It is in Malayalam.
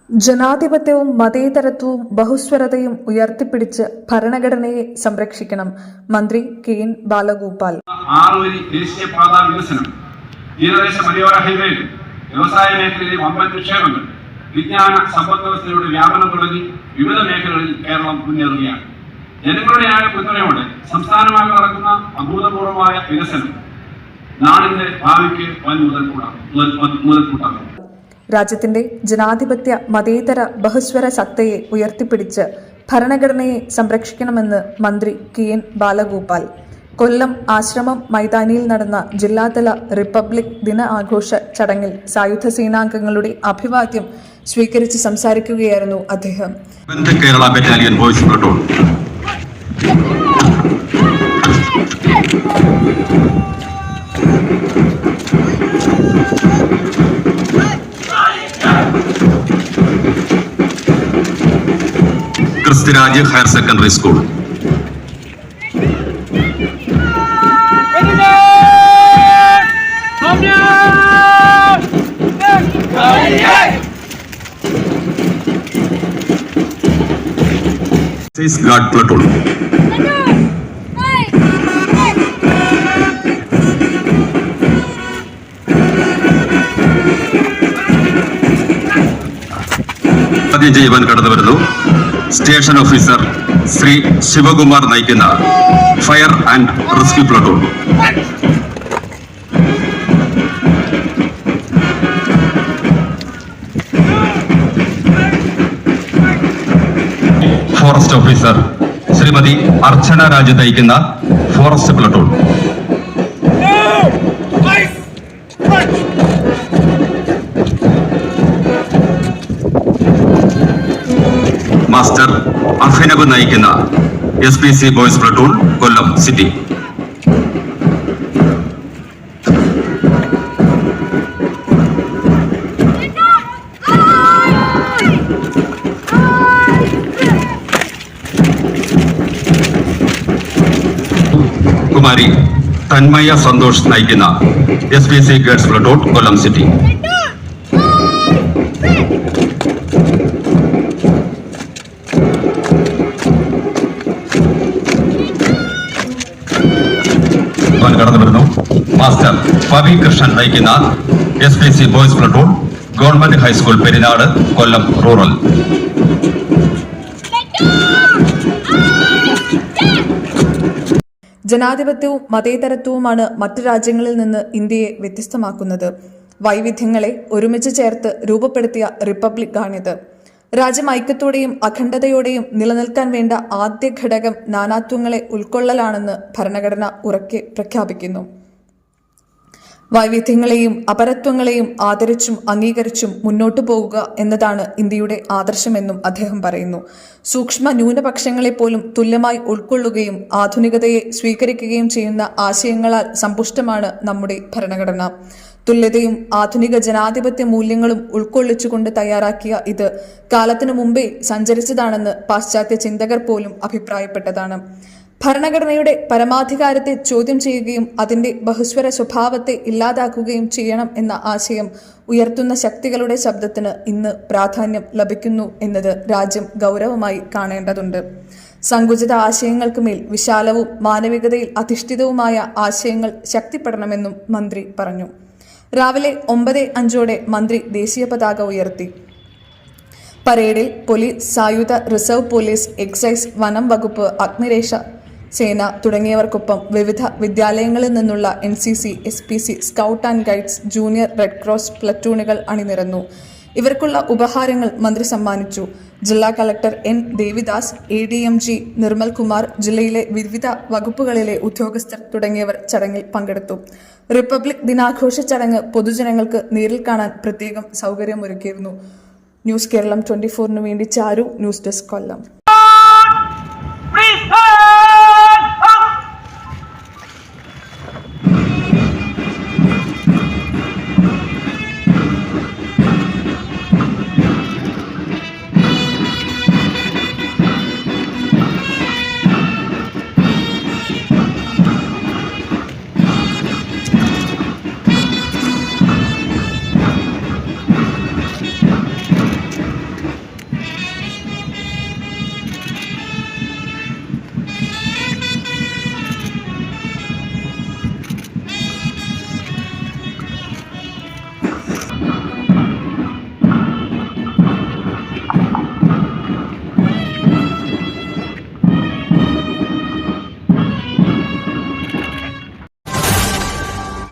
ജനാധിപത്യവും മതേതരത്വവും ബഹുസ്വരതയും ഉയർത്തിപ്പിടിച്ച് ഭരണഘടനയെ സംരക്ഷിക്കണം. മന്ത്രി കെ.എൻ. ബാലഗോപാൽ. ദേശീയപാത വികസനം, തീരദേശ മലയോര ഹൈവേകൾ, വ്യവസായ മേഖലയിലെ വമ്പൻ നിക്ഷേപങ്ങൾ, വിജ്ഞാന സമ്പദ് വ്യവസ്ഥയുടെ വ്യാപനം തുടങ്ങി വിവിധ മേഖലകളിൽ കേരളം മുന്നേറുകയാണ്. ജനങ്ങളുടെ പിന്തുണയോടെ സംസ്ഥാനമായി നടക്കുന്ന അഭൂതപൂർവമായ വികസനം നാടിന്റെ ഭാവിക്ക് വൻ മുതൽക്കൂട്ടാകും. രാജ്യത്തിന്റെ ജനാധിപത്യ മതേതര ബഹുസ്വര സത്തയെ ഉയർത്തിപ്പിടിച്ച് ഭരണഘടനയെ സംരക്ഷിക്കണമെന്ന് മന്ത്രി കെ.എൻ. ബാലഗോപാൽ കൊല്ലം ആശ്രമം മൈതാനിയിൽ നടന്ന ജില്ലാതല റിപ്പബ്ലിക് ദിന ആഘോഷ ചടങ്ങിൽ സായുധ സേനാംഗങ്ങളുടെ അഭിവാദ്യം സ്വീകരിച്ച് സംസാരിക്കുകയായിരുന്നു അദ്ദേഹം. Kerala battalion boys platoon Christuraj higher secondary school. Guard platoon. ജീവൻ കടന്നു വരുന്നു. സ്റ്റേഷൻ ഓഫീസർ ശ്രീ ശിവകുമാർ നയിക്കുന്ന fire and rescue platoon. Forest officer Shrimati Archana Raj നയിക്കുന്ന ഫോറസ്റ്റ് പ്ലട്ടൂൺ. മാസ്റ്റർ അഭിനവ് നയിക്കുന്ന SPC boys platoon Kollam city. Kumari Tanmaya Santhosh നയിക്കുന്ന SPC girls platoon Kollam city. കടന്നു വരുന്നു. മാസ്റ്റർ പവി കൃഷ്ണൻ നയിക്കുന്ന SPC boys platoon government high school Perinad Kollam rural. ജനാധിപത്യവും മതേതരത്വവുമാണ് മറ്റു രാജ്യങ്ങളിൽ നിന്ന് ഇന്ത്യയെ വ്യത്യസ്തമാക്കുന്നത്. വൈവിധ്യങ്ങളെ ഒരുമിച്ച് ചേർത്ത് രൂപപ്പെടുത്തിയ റിപ്പബ്ലിക്കാണിത്. രാജ്യം ഐക്യത്തോടെയും അഖണ്ഡതയോടെയും നിലനിൽക്കാൻ വേണ്ട ആദ്യ ഘടകം നാനാത്വങ്ങളെ ഉൾക്കൊള്ളലാണെന്ന് ഭരണഘടന ഉറക്കെ പ്രഖ്യാപിക്കുന്നു. വൈവിധ്യങ്ങളെയും അപരത്വങ്ങളെയും ആദരിച്ചും അംഗീകരിച്ചും മുന്നോട്ടു പോകുക എന്നതാണ് ഇന്ത്യയുടെ ആദർശമെന്നും അദ്ദേഹം പറയുന്നു. സൂക്ഷ്മ ന്യൂനപക്ഷങ്ങളെപ്പോലും തുല്യമായി ഉൾക്കൊള്ളുകയും ആധുനികതയെ സ്വീകരിക്കുകയും ചെയ്യുന്ന ആശയങ്ങളാൽ സമ്പുഷ്ടമാണ് നമ്മുടെ ഭരണഘടന. തുല്യതയും ആധുനിക ജനാധിപത്യ മൂല്യങ്ങളും ഉൾക്കൊള്ളിച്ചുകൊണ്ട് തയ്യാറാക്കിയ ഇത് കാലത്തിനു മുമ്പേ സഞ്ചരിച്ചതാണെന്ന് പാശ്ചാത്യ ചിന്തകർ പോലും അഭിപ്രായപ്പെട്ടതാണ്. ഭരണഘടനയുടെ പരമാധികാരത്തെ ചോദ്യം ചെയ്യുകയും അതിന്റെ ബഹുസ്വര സ്വഭാവത്തെ ഇല്ലാതാക്കുകയും ചെയ്യണം എന്ന ആശയം ഉയർത്തുന്ന ശക്തികളുടെ ശബ്ദത്തിന് ഇന്ന് പ്രാധാന്യം ലഭിക്കുന്നു എന്നത് രാജ്യം ഗൗരവമായി കാണേണ്ടതുണ്ട്. സങ്കുചിത ആശയങ്ങൾക്ക് മേൽ വിശാലവും മാനവികതയിൽ അധിഷ്ഠിതവുമായ ആശയങ്ങൾ ശക്തിപ്പെടണമെന്നും മന്ത്രി പറഞ്ഞു. രാവിലെ 9:05 മന്ത്രി ദേശീയ പതാക ഉയർത്തി. പരേഡിൽ പോലീസ്, സായുധ റിസർവ് പോലീസ്, എക്സൈസ്, വനം വകുപ്പ്, അഗ്നിരക്ഷ സേന തുടങ്ങിയവർക്കൊപ്പം വിവിധ വിദ്യാലയങ്ങളിൽ നിന്നുള്ള NCC, SPC, scout and guides, junior red cross പ്ലറ്റൂണുകൾ അണിനിരന്നു. ഇവർക്കുള്ള ഉപഹാരങ്ങൾ മന്ത്രി സമ്മാനിച്ചു. ജില്ലാ collector N. Devidas, ADMG Nirmal Kumar, ജില്ലയിലെ വിവിധ വകുപ്പുകളിലെ ഉദ്യോഗസ്ഥർ തുടങ്ങിയവർ ചടങ്ങിൽ പങ്കെടുത്തു. റിപ്പബ്ലിക് ദിനാഘോഷ ചടങ്ങ് പൊതുജനങ്ങൾക്ക് നേരിൽ കാണാൻ പ്രത്യേകം സൗകര്യമൊരുക്കിയിരുന്നു. ന്യൂസ് കേരളം 24 വേണ്ടി ചാരു. ന്യൂസ് ഡെസ്ക് കൊല്ലം.